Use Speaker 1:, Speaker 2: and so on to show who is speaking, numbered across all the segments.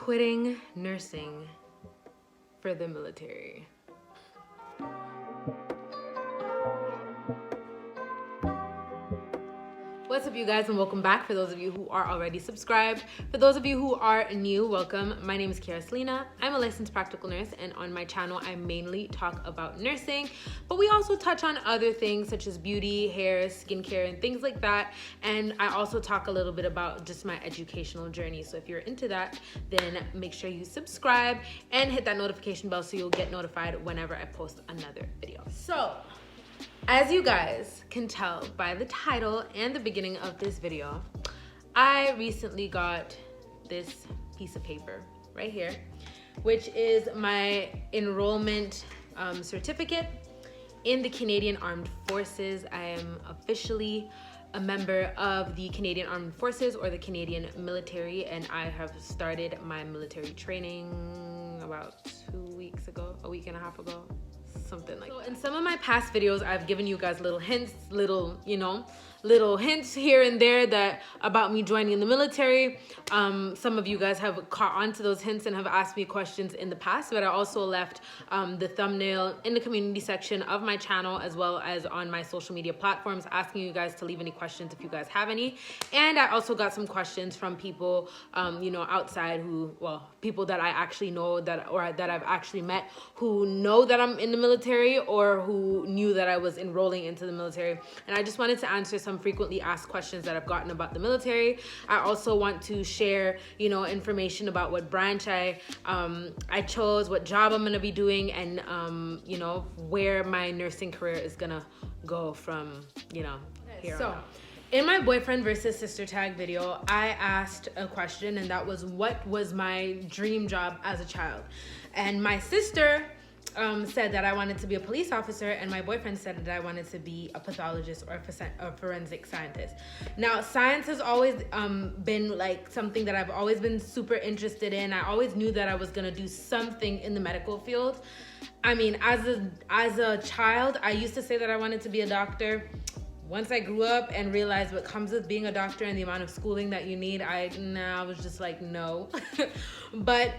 Speaker 1: quitting nursing for the military. What's up, you guys, and welcome back. For those of you who are already subscribed, for those of you who are new, welcome. My name is Kiara Selena. I'm a licensed practical nurse, and on my channel I mainly talk about nursing, but we also touch on other things such as beauty, hair, skincare, and things like that. And I also talk a little bit about just my educational journey. So if you're into that, then make sure you subscribe and hit that notification bell so you'll get notified whenever I post another video. So as you guys can tell by the title and the beginning of this video, I recently got this piece of paper right here, which is my enrollment certificate in the Canadian Armed Forces. I am officially a member of the Canadian Armed Forces, or the Canadian military, and I have started my military training about 2 weeks ago, a week and a half ago, something like that. So in some of my past videos, I've given you guys little hints, little hints here and there that about me joining the military. Some of you guys have caught on to those hints and have asked me questions in the past, but I also left the thumbnail in the community section of my channel, as well as on my social media platforms, asking you guys to leave any questions if you guys have any. And I also got some questions from people, outside people that I actually know that I've actually met, who know that I'm in the military or who knew that I was enrolling into the military. And I just wanted to answer some frequently asked questions that I've gotten about the military. I also want to share, information about what branch I chose, what job I'm gonna be doing, and where my nursing career is gonna go from, here on out. In my boyfriend versus sister tag video, I asked a question, and that was, what was my dream job as a child? And my sister said that I wanted to be a police officer, and my boyfriend said that I wanted to be a pathologist or a forensic scientist. Now, science has always been like something that I've always been super interested in. I always knew that I was gonna do something in the medical field. I mean, as a child, I used to say that I wanted to be a doctor. Once I grew up and realized what comes with being a doctor and the amount of schooling that you need, I was just like, no. But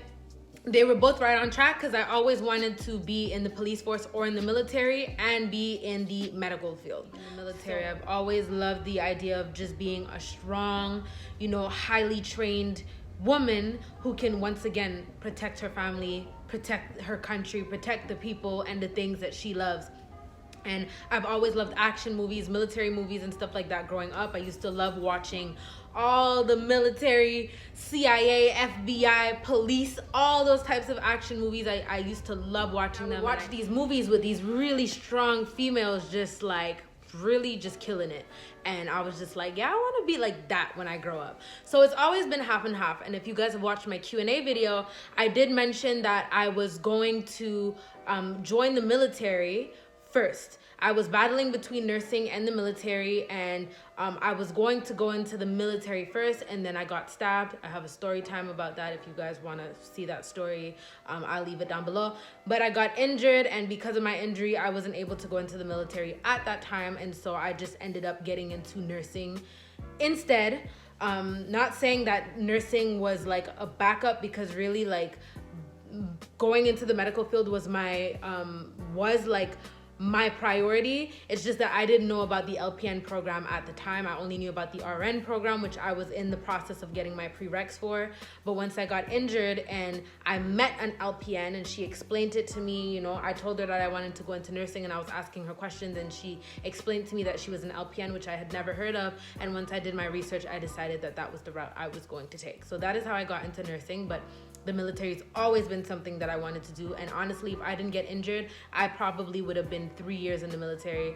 Speaker 1: they were both right on track, because I always wanted to be in the police force or in the military and be in the medical field. In the military, I've always loved the idea of just being a strong, highly trained woman who can once again protect her family, protect her country, protect the people and the things that she loves. And I've always loved action movies, military movies, and stuff like that growing up. I used to love watching all the military, CIA, FBI, police, all those types of action movies. I used to love watching them. Watch these movies with these really strong females just like really just killing it. And I was just like, yeah, I want to be like that when I grow up. So it's always been half and half. And if you guys have watched my Q&A video, I did mention that I was going to join the military first. I was battling between nursing and the military, and I was going to go into the military first, and then I got stabbed. I have a story time about that. If you guys want to see that story, I'll leave it down below. But I got injured, and because of my injury, I wasn't able to go into the military at that time, and so I just ended up getting into nursing instead. Not saying that nursing was like a backup, because really, like, going into the medical field was my priority. It's just that I didn't know about the LPN program at the time. I only knew about the RN program, which I was in the process of getting my prereqs for. But once I got injured and I met an LPN and she explained it to me, I told her that I wanted to go into nursing, and I was asking her questions, and she explained to me that she was an LPN, which I had never heard of. And once I did my research, I decided that that was the route I was going to take. So that is how I got into nursing. But the military's always been something that I wanted to do. And honestly, if I didn't get injured, I probably would have been 3 years in the military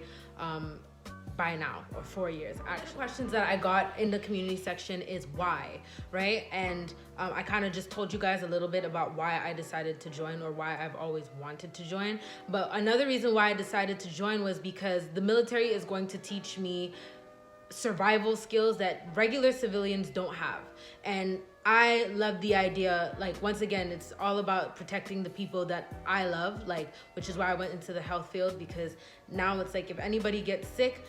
Speaker 1: by now, or 4 years. Actually, questions that I got in the community section is why, right? And I kind of just told you guys a little bit about why I decided to join, or why I've always wanted to join. But another reason why I decided to join was because the military is going to teach me survival skills that regular civilians don't have. And I love the idea, like, once again, it's all about protecting the people that I love, like, which is why I went into the health field, because now it's like, if anybody gets sick,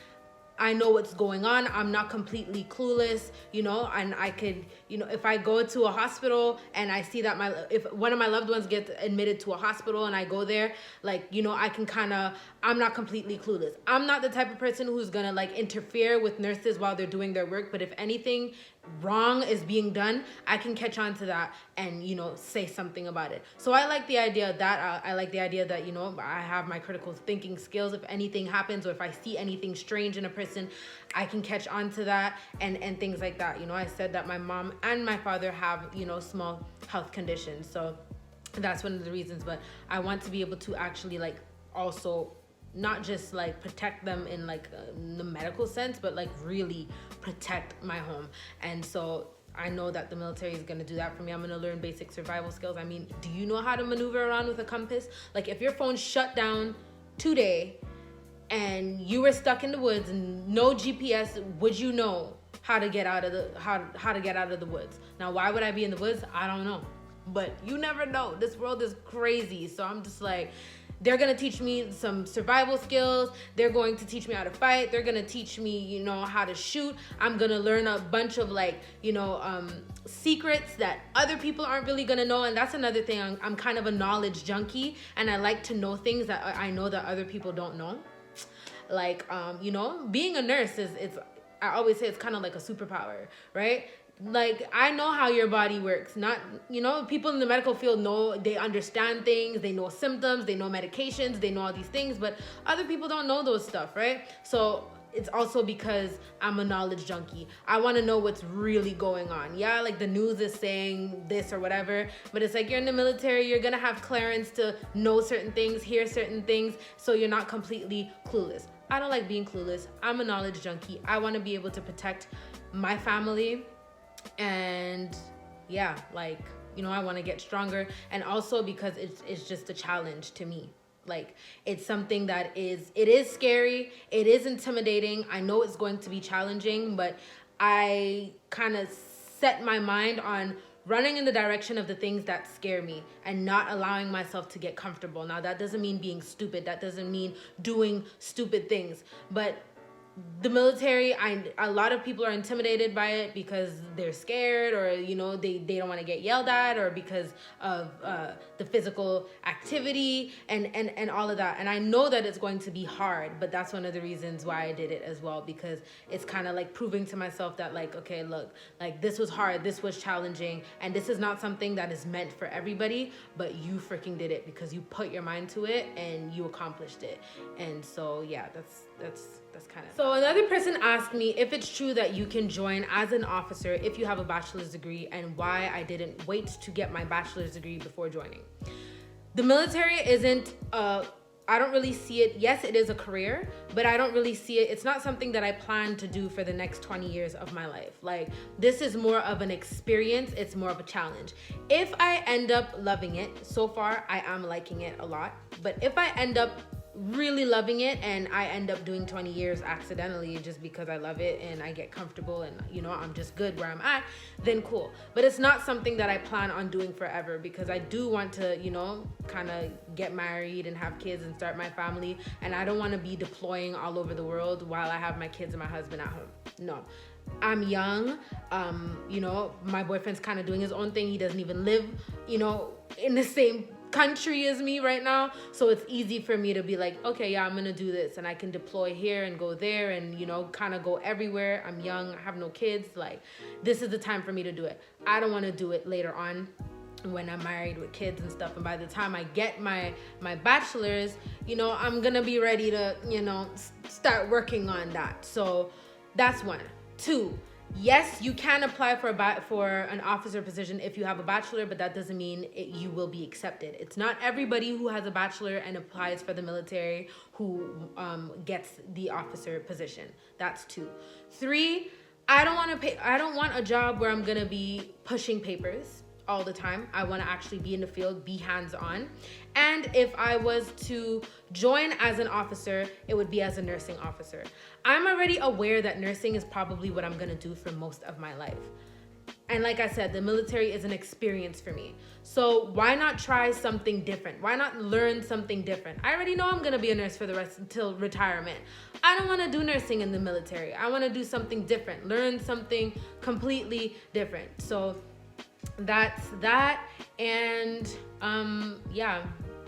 Speaker 1: I know what's going on. I'm not completely clueless, and I could, if I go to a hospital and I see that if one of my loved ones gets admitted to a hospital and I go there, like, I can I'm not completely clueless. I'm not the type of person who's gonna like interfere with nurses while they're doing their work, but if anything wrong is being done, I can catch on to that and, say something about it. So I like the idea that, I I have my critical thinking skills. If anything happens or if I see anything strange in a person, I can catch on to that and things like that. I said that my mom and my father have, small health conditions. So that's one of the reasons, but I want to be able to actually like also not just like protect them in like the medical sense, but like really protect my home. And so I know that the military is going to do that for me. I'm going to learn basic survival skills. I mean, do you know how to maneuver around with a compass? Like if your phone shut down today and you were stuck in the woods and no GPS, would you know how to get out of the how to get out of the woods? Now, why would I be in the woods? I don't know. But you never know. This world is crazy. So I'm just like, they're going to teach me some survival skills. They're going to teach me how to fight. They're going to teach me, how to shoot. I'm going to learn a bunch of like, secrets that other people aren't really going to know. And that's another thing. I'm kind of a knowledge junkie, and I like to know things that I know that other people don't know. Like, being a nurse I always say it's kind of like a superpower, right? Like, I know how your body works. Not, people in the medical field know, they understand things, they know symptoms, they know medications, they know all these things, but other people don't know those stuff, right? So it's also because I'm a knowledge junkie. I want to know what's really going on. Yeah, like the news is saying this or whatever, but it's like you're in the military, you're going to have clearance to know certain things, hear certain things, so you're not completely clueless. I don't like being clueless. I'm a knowledge junkie. I want to be able to protect my family. And yeah, like, I want to get stronger. And also because it's just a challenge to me. Like, it's something that it is scary. It is intimidating. I know it's going to be challenging, but I kind of set my mind on running in the direction of the things that scare me and not allowing myself to get comfortable. Now, that doesn't mean being stupid. That doesn't mean doing stupid things. But the military, a lot of people are intimidated by it because they're scared, or they don't want to get yelled at, or because of the physical activity and all of that. And I know that it's going to be hard, but that's one of the reasons why I did it as well, because it's kind of like proving to myself that like, okay, look, like this was hard, this was challenging, and this is not something that is meant for everybody, but you freaking did it because you put your mind to it and you accomplished it. And so yeah, that's kind of. So another person asked me if it's true that you can join as an officer if you have a bachelor's degree, and why I didn't wait to get my bachelor's degree before joining. The military isn't I don't really see it. Yes, it is a career, but I don't really see it. It's not something that I plan to do for the next 20 years of my life. Like, this is more of an experience. It's more of a challenge. If I end up loving it, so far I am liking it a lot, but if I end up really loving it and I end up doing 20 years accidentally just because I love it and I get comfortable and I'm just good where I'm at, then cool. But it's not something that I plan on doing forever, because I do want to kind of get married and have kids and start my family, and I don't want to be deploying all over the world while I have my kids and my husband at home. No, I'm young. My boyfriend's kind of doing his own thing. He doesn't even live in the same country as me right now, so it's easy for me to be like, okay, yeah, I'm gonna do this, and I can deploy here and go there and kind of go everywhere. I'm young, I have no kids. Like, this is the time for me to do it. I don't want to do it later on when I'm married with kids and stuff, and by the time I get my bachelor's, I'm gonna be ready to start working on that. So that's one. Two, yes, you can apply for an officer position if you have a bachelor, but that doesn't mean you will be accepted. It's not everybody who has a bachelor and applies for the military who gets the officer position. That's two. Three, I don't want a job where I'm gonna be pushing papers all the time. I want to actually be in the field, be hands-on. And if I was to join as an officer, it would be as a nursing officer. I'm already aware that nursing is probably what I'm going to do for most of my life. And like I said, the military is an experience for me. So why not try something different? Why not learn something different? I already know I'm going to be a nurse for the rest until retirement. I don't want to do nursing in the military. I want to do something different, learn something completely different. So that's that. And yeah,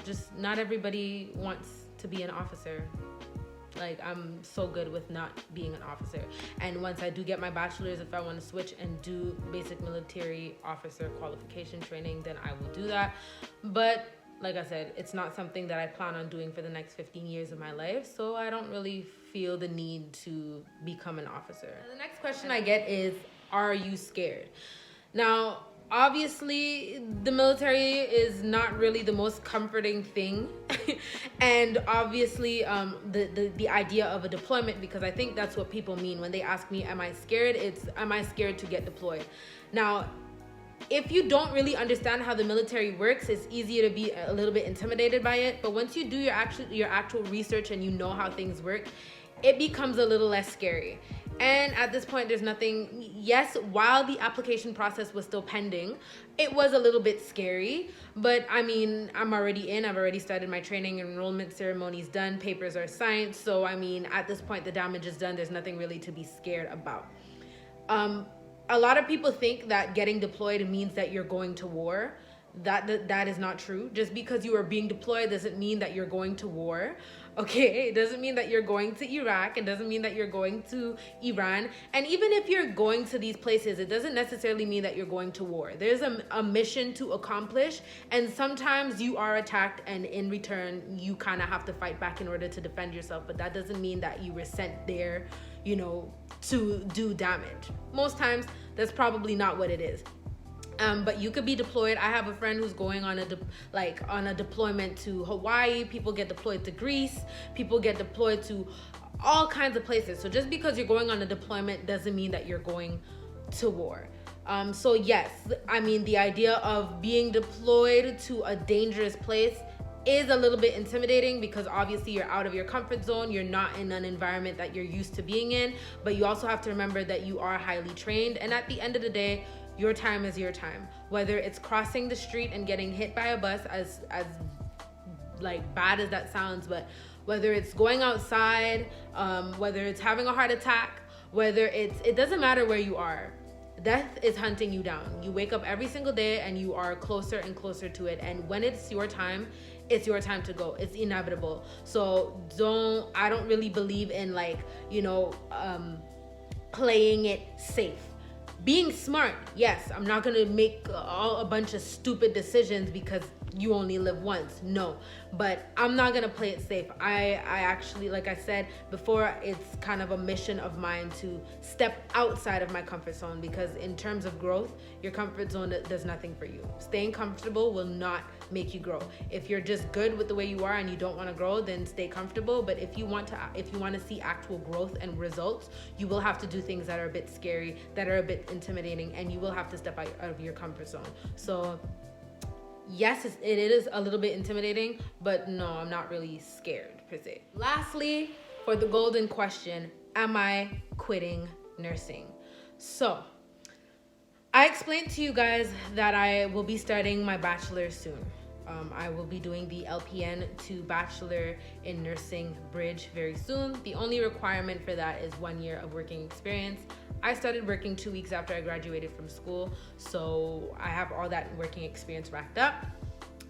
Speaker 1: just not everybody wants to be an officer. Like, I'm so good with not being an officer. And once I do get my bachelor's, if I want to switch and do basic military officer qualification training, then I will do that. But like I said, it's not something that I plan on doing for the next 15 years of my life. So I don't really feel the need to become an officer. And the next question I get is, are you scared? Now, obviously, the military is not really the most comforting thing. And obviously, the idea of a deployment, because I think that's what people mean when they ask me, am I scared? It's, am I scared to get deployed? Now, if you don't really understand how the military works, it's easier to be a little bit intimidated by it. But once you do your actual research and you know how things work, it becomes a little less scary. And at this point, there's nothing, yes, while the application process was still pending, it was a little bit scary, but I mean, I'm already in, I've already started my training, enrollment ceremony's done, papers are signed. So I mean, at this point, the damage is done. There's nothing really to be scared about. A lot of people think that getting deployed means that you're going to war. That is not true. Just because you are being deployed doesn't mean that you're going to war. Okay, it doesn't mean that you're going to Iraq. It doesn't mean that you're going to Iran. And even if you're going to these places, it doesn't necessarily mean that you're going to war. There's a mission to accomplish, and sometimes you are attacked, and in return, you kind of have to fight back in order to defend yourself. But that doesn't mean that you were sent there, you know, to do damage. Most times, that's probably not what it is. But you could be deployed. I have a friend who's going on a deployment to Hawaii. People get deployed to Greece. People get deployed to all kinds of places. So just because you're going on a deployment doesn't mean that you're going to war. So yes, I mean, the idea of being deployed to a dangerous place is a little bit intimidating, because obviously you're out of your comfort zone. You're not in an environment that you're used to being in. But you also have to remember that you are highly trained. And at the end of the day, your time is your time. Whether it's crossing the street and getting hit by a bus, as like bad as that sounds, but whether it's going outside, whether it's having a heart attack, it doesn't matter where you are. Death is hunting you down. You wake up every single day and you are closer and closer to it. And when it's your time to go. It's inevitable. So I don't really believe in playing it safe. Being smart, yes, I'm not gonna make a bunch of stupid decisions because you only live once. No, but I'm not gonna play it safe. I actually, like I said before, it's kind of a mission of mine to step outside of my comfort zone, because in terms of growth, your comfort zone does nothing for you. Staying comfortable will not make you grow. If you're just good with the way you are and you don't want to grow, then stay comfortable. But if you want to see actual growth and results, you will have to do things that are a bit scary, that are a bit intimidating, and you will have to step out of your comfort zone. So yes, it is a little bit intimidating, but no, I'm not really scared per se. Lastly, for the golden question, am I quitting nursing? So I explained to you guys that I will be starting my bachelor's soon. I will be doing the LPN to Bachelor in Nursing bridge very soon. The only requirement for that is 1 year of working experience. I started working 2 weeks after I graduated from school, so I have all that working experience racked up.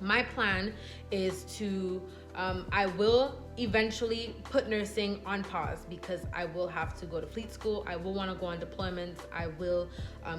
Speaker 1: My plan is to, I will eventually put nursing on pause, because I will have to go to fleet school. I will want to go on deployments. I will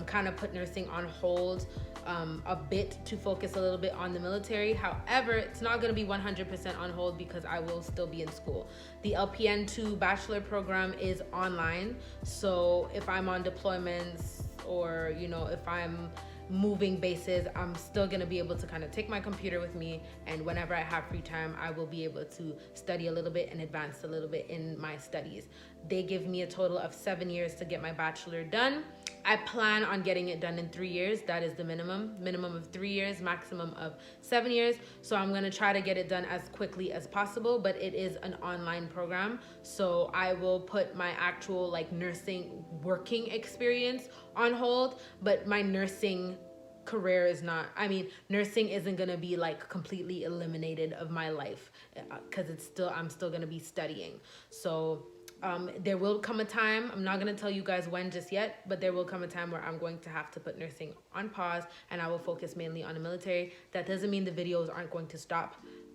Speaker 1: kind of put nursing on hold a bit to focus a little bit on the military. However, it's not going to be 100% on hold, because I will still be in school. The LPN 2 bachelor program is online. So if I'm on deployments, or, if I'm moving bases, I'm still going to be able to kind of take my computer with me, and whenever I have free time, I will be able to study a little bit and advance a little bit in my studies. They give me a total of 7 years to get my bachelor done. I plan on getting it done in 3 years. That is the minimum of 3 years, maximum of 7 years. So I'm gonna try to get it done as quickly as possible, but it is an online program. So I will put my actual like nursing working experience on hold, but my nursing career is not, I mean, nursing isn't gonna be like completely eliminated of my life, because I'm still gonna be studying. So there will come a time, I'm not going to tell you guys when just yet, but there will come a time where I'm going to have to put nursing on pause and I will focus mainly on the military. That doesn't mean the videos aren't going to stop.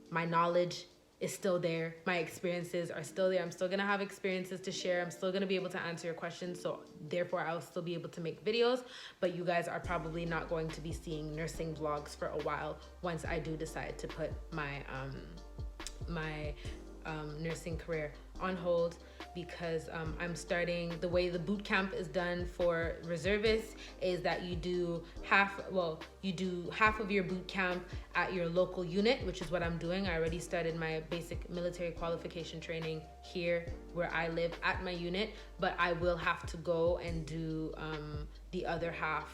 Speaker 1: My knowledge is still there. My experiences are still there. I'm still going to have experiences to share. I'm still going to be able to answer your questions. So therefore, I'll still be able to make videos, but you guys are probably not going to be seeing nursing vlogs for a while once I do decide to put my, nursing career on hold, because I'm starting, the way the boot camp is done for reservists is that you do half of your boot camp at your local unit, which is what I'm doing. I already started my basic military qualification training here where I live at my unit, but I will have to go and do the other half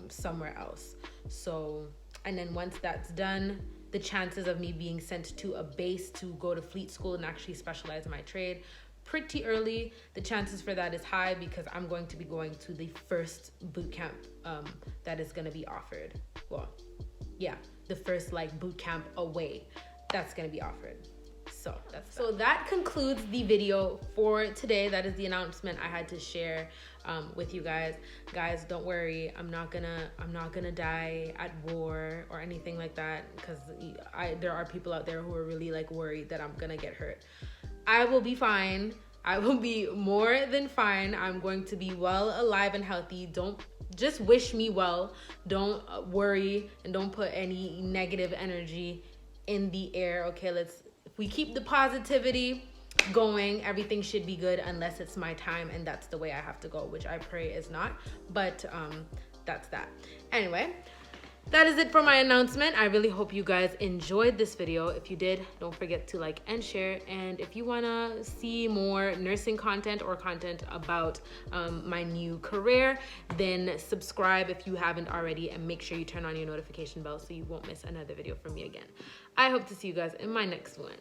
Speaker 1: somewhere else. So, and then once that's done, the chances of me being sent to a base to go to fleet school and actually specialize in my trade pretty early. The chances for that is high because I'm going to be going to the first boot camp that is going to be offered. Well, yeah, the first like boot camp away that's going to be offered. So that concludes the video for today. That is the announcement I had to share with you guys. Guys, don't worry. I'm not gonna die at war or anything like that, because there are people out there who are really like worried that I'm gonna get hurt. I will be fine. I will be more than fine. I'm going to be well, alive, and healthy. Don't just wish me well. Don't worry and don't put any negative energy in the air. Okay, if we keep the positivity going, everything should be good, unless it's my time and that's the way I have to go, which I pray is not, but that's that. Anyway, that is it for my announcement. I really hope you guys enjoyed this video. If you did, don't forget to like and share. And if you want to see more nursing content or content about my new career, then subscribe if you haven't already, and make sure you turn on your notification bell so you won't miss another video from me again. I hope to see you guys in my next one.